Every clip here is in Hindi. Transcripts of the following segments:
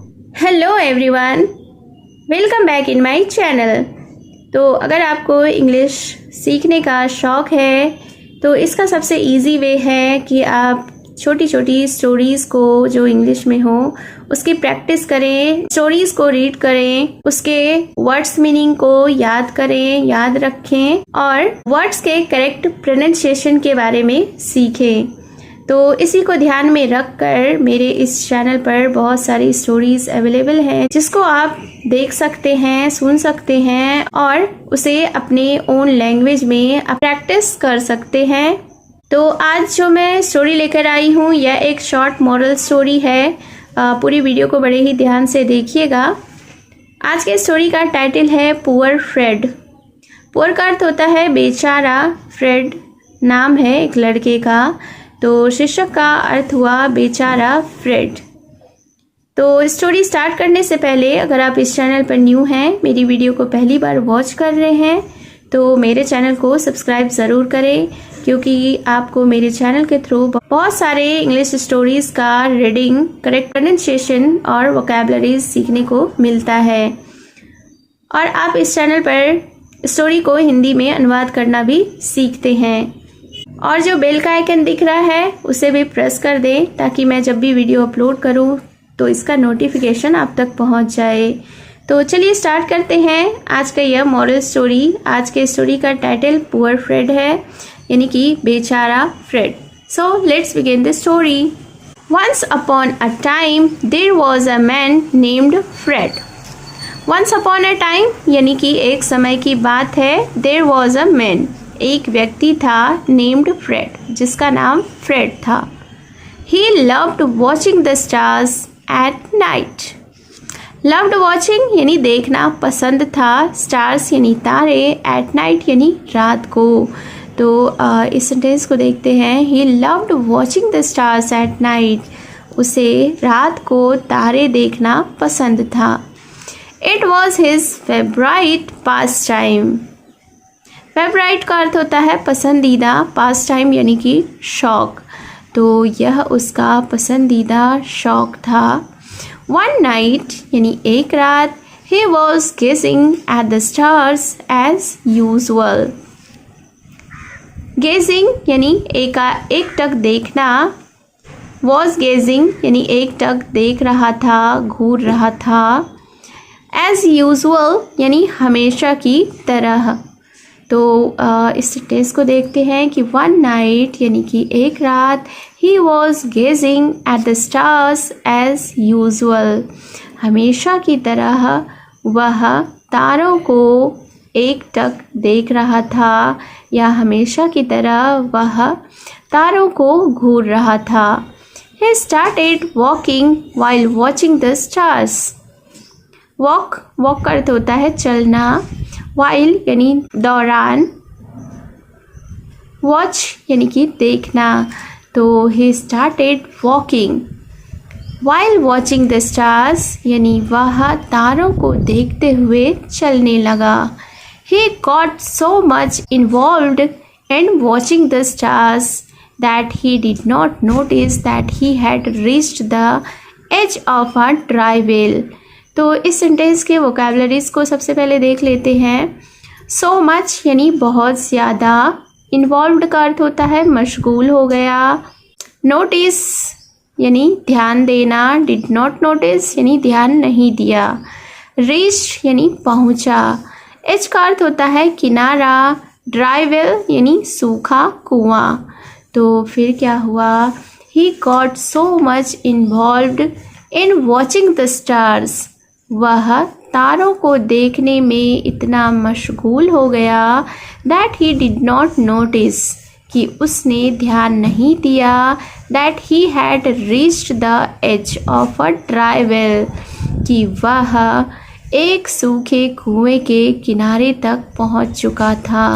Hello everyone, welcome back in my channel. तो अगर आपको इंग्लिश सीखने का शौक़ है तो इसका सबसे इजी वे है कि आप छोटी छोटी स्टोरीज़ को जो इंग्लिश में हो उसकी प्रैक्टिस करें, स्टोरीज़ को रीड करें, उसके वर्ड्स मीनिंग को याद करें, याद रखें और वर्ड्स के करेक्ट प्रोनाउंसिएशन के बारे में सीखें। तो इसी को ध्यान में रखकर मेरे इस चैनल पर बहुत सारी स्टोरीज अवेलेबल हैं जिसको आप देख सकते हैं, सुन सकते हैं और उसे अपने ओन लैंग्वेज में प्रैक्टिस कर सकते हैं। तो आज जो मैं स्टोरी लेकर आई हूँ यह एक शॉर्ट मॉरल स्टोरी है। पूरी वीडियो को बड़े ही ध्यान से देखिएगा। आज के स्टोरी का टाइटल है पुअर फ्रेड। पुअर का अर्थ होता है बेचारा, फ्रेड नाम है एक लड़के का, तो शीर्षक का अर्थ हुआ बेचारा फ्रेड। तो स्टोरी स्टार्ट करने से पहले अगर आप इस चैनल पर न्यू हैं, मेरी वीडियो को पहली बार वॉच कर रहे हैं तो मेरे चैनल को सब्सक्राइब ज़रूर करें, क्योंकि आपको मेरे चैनल के थ्रू बहुत सारे इंग्लिश स्टोरीज़ का रीडिंग, करेक्ट प्रोनाउंसिएशन और वोकैबुलरीज सीखने को मिलता है। और आप इस चैनल पर स्टोरी को हिंदी में अनुवाद करना भी सीखते हैं। और जो बेल का आइकन दिख रहा है उसे भी प्रेस कर दें ताकि मैं जब भी वीडियो अपलोड करूं तो इसका नोटिफिकेशन आप तक पहुंच जाए। तो चलिए स्टार्ट करते हैं आज का यह मॉरल स्टोरी। आज के स्टोरी का टाइटल पुअर फ्रेड है, यानी कि बेचारा Fred. So let's begin the story. Once upon a time there was a man named Fred. Once upon a time यानी कि एक समय की बात है। देयर वाज अ मैन, एक व्यक्ति था, नेम्ड फ्रेड, जिसका नाम फ्रेड था। He loved watching the stars at night. Loved watching यानी देखना पसंद था, स्टार्स यानी तारे, एट नाइट यानी रात को। तो इस सेंटेंस को देखते हैं। He loved watching the stars at night, उसे रात को तारे देखना पसंद था। It was his favourite pass time. Favourite का अर्थ होता है पसंदीदा, पास टाइम यानी कि शौक। तो यह उसका पसंदीदा शौक था। वन नाइट यानी एक रात, he was gazing at the stars as usual. Gazing यानी एकटक देखना, वॉज गेजिंग यानी एकटक देख रहा था, घूर रहा था। एज यूजुअल यानी हमेशा की तरह। तो इस सेंटेंस को देखते हैं कि वन नाइट यानी कि एक रात, he was gazing at the stars as usual, हमेशा की तरह वह तारों को एकटक देख रहा था, या हमेशा की तरह वह तारों को घूर रहा था। ही started walking while watching the stars. Walk का अर्थ होता है चलना, वाइल यानी दौरान, वॉच यानी कि देखना। तो he started walking while watching the stars यानी वह तारों को देखते हुए चलने लगा। He got so much involved in watching the stars that he did not notice that he had reached the edge of a dry well. तो इस सेंटेंस के वोकैबुलरीज को सबसे पहले देख लेते हैं। सो मच यानी बहुत ज़्यादा, इन्वॉल्व्ड का अर्थ होता है मशगूल हो गया, नोटिस यानी ध्यान देना, डिड नॉट नोटिस यानी ध्यान नहीं दिया, रीच्ड यानी पहुंचा, एज का अर्थ होता है किनारा, ड्राई वेल यानी सूखा कुआं। तो फिर क्या हुआ? He got so much involved in watching the stars, वह तारों को देखने में इतना मशगूल हो गया, that he did not notice कि उसने ध्यान नहीं दिया, that he had reached the edge of a dry well कि वह एक सूखे कुएं के किनारे तक पहुंच चुका था।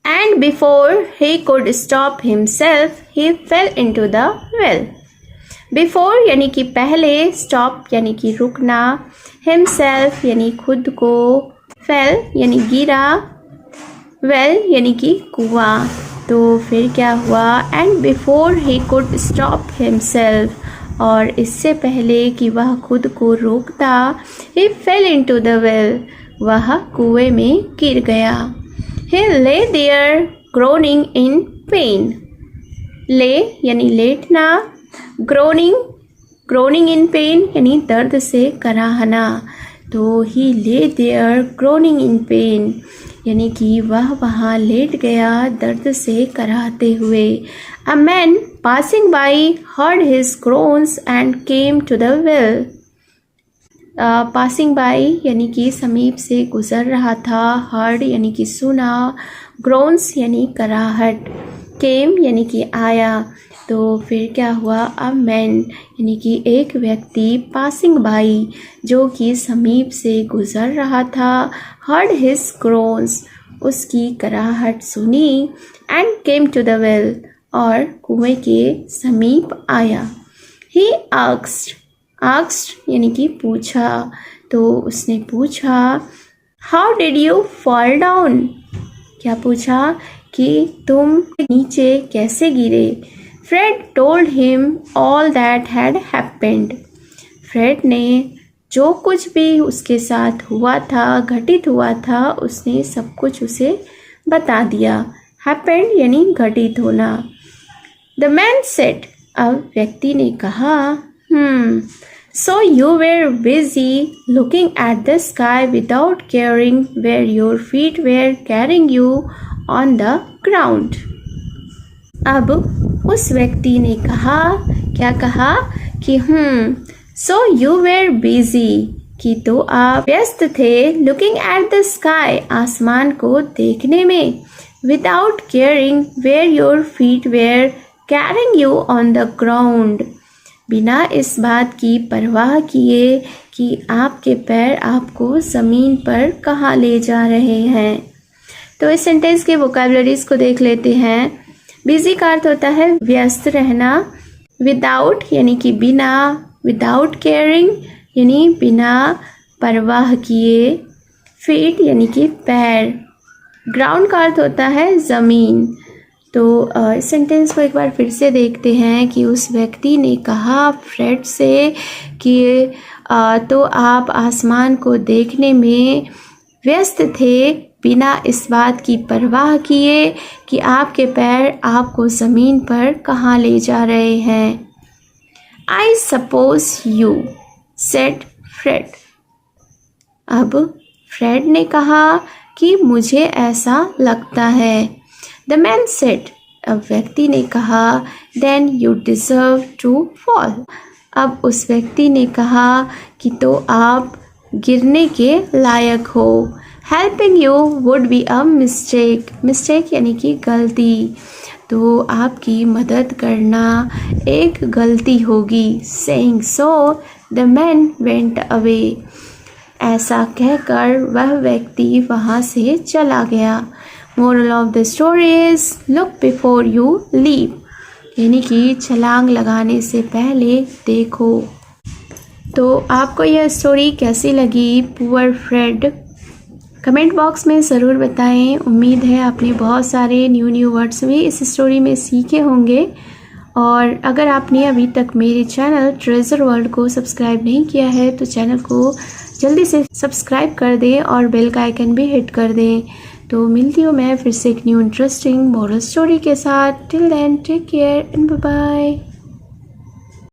And before he could stop himself he fail into the well. Before यानी कि पहले, स्टॉप यानी कि रुकना, हिमसेल्फ यानी खुद को, फेल यानी गिरा, वेल यानी कि कुआं। तो फिर क्या हुआ? And before he could stop himself, और इससे पहले कि वह खुद को रोकता, he fell into the well, वह कुएं में गिर गया। He lay there groaning in pain, lay यानी लेटना, groaning in pain यानी दर्द से कराहना। तो he lay there groaning in pain यानी कि वह वहाँ लेट गया दर्द से कराहते हुए। A man passing by heard his groans and came to the well. Passing by यानी कि समीप से गुजर रहा था, हर्ड यानी कि सुना, ग्रोन्स यानी कराहट, केम यानी कि आया। तो फिर क्या हुआ, अ मैन यानी कि एक व्यक्ति, पासिंग बाई जो कि समीप से गुजर रहा था, हर्ड हिज ग्रोन्स उसकी कराहट सुनी, and came to the well और कुएं के समीप आया। ही आस्क्ड यानी कि पूछा, तो उसने पूछा, how did you fall down, क्या पूछा कि तुम नीचे कैसे गिरे। Fred told him all that had happened, Fred ने जो कुछ भी उसके साथ हुआ था, घटित हुआ था, उसने सब कुछ उसे बता दिया। हैपेंड यानी घटित होना। द मैन सेड, अब व्यक्ति ने कहा, so you were busy looking at the sky without caring where your feet were carrying you on the ground. अब उस व्यक्ति ने कहा, क्या कहा कि so you were busy कि तो आप व्यस्त थे, looking at the sky आसमान को देखने में, without caring where your feet were carrying you on the ground बिना इस बात की परवाह किए कि आपके पैर आपको ज़मीन पर कहाँ ले जा रहे हैं। तो इस सेंटेंस के वोकैबुलरीज को देख लेते हैं। बिजी का अर्थ होता है व्यस्त रहना, विदाउट यानी कि बिना, विदाउट केयरिंग यानी बिना परवाह किए, फीट यानी कि पैर, ग्राउंड का अर्थ होता है ज़मीन। तो इस सेंटेंस को एक बार फिर से देखते हैं कि उस व्यक्ति ने कहा फ्रेड से कि तो आप आसमान को देखने में व्यस्त थे बिना इस बात की परवाह किए कि आपके पैर आपको ज़मीन पर कहाँ ले जा रहे हैं। I suppose you said Fred, अब फ्रेड ने कहा कि मुझे ऐसा लगता है। द मैन सेड, अब व्यक्ति ने कहा, then you deserve to fall, अब उस व्यक्ति ने कहा कि तो आप गिरने के लायक हो। Helping you would be a mistake, mistake यानी कि गलती, तो आपकी मदद करना एक गलती होगी। Saying so the man went away, ऐसा कहकर वह व्यक्ति वहाँ से चला गया। Moral of the story is look before you leave, यानी कि छलांग लगाने से पहले देखो। तो आपको यह स्टोरी कैसी लगी, पुअर फ्रेड, कमेंट बॉक्स में ज़रूर बताएं। उम्मीद है आपने बहुत सारे न्यू वर्ड्स भी इस स्टोरी में सीखे होंगे। और अगर आपने अभी तक मेरे चैनल ट्रेजर वर्ल्ड को सब्सक्राइब नहीं किया है तो चैनल को जल्दी से सब्सक्राइब कर दें और बेल का आइकन भी हिट कर दें। तो मिलती हूँ मैं फिर से एक न्यू इंटरेस्टिंग मोरल स्टोरी के साथ। Till then take care and bye bye.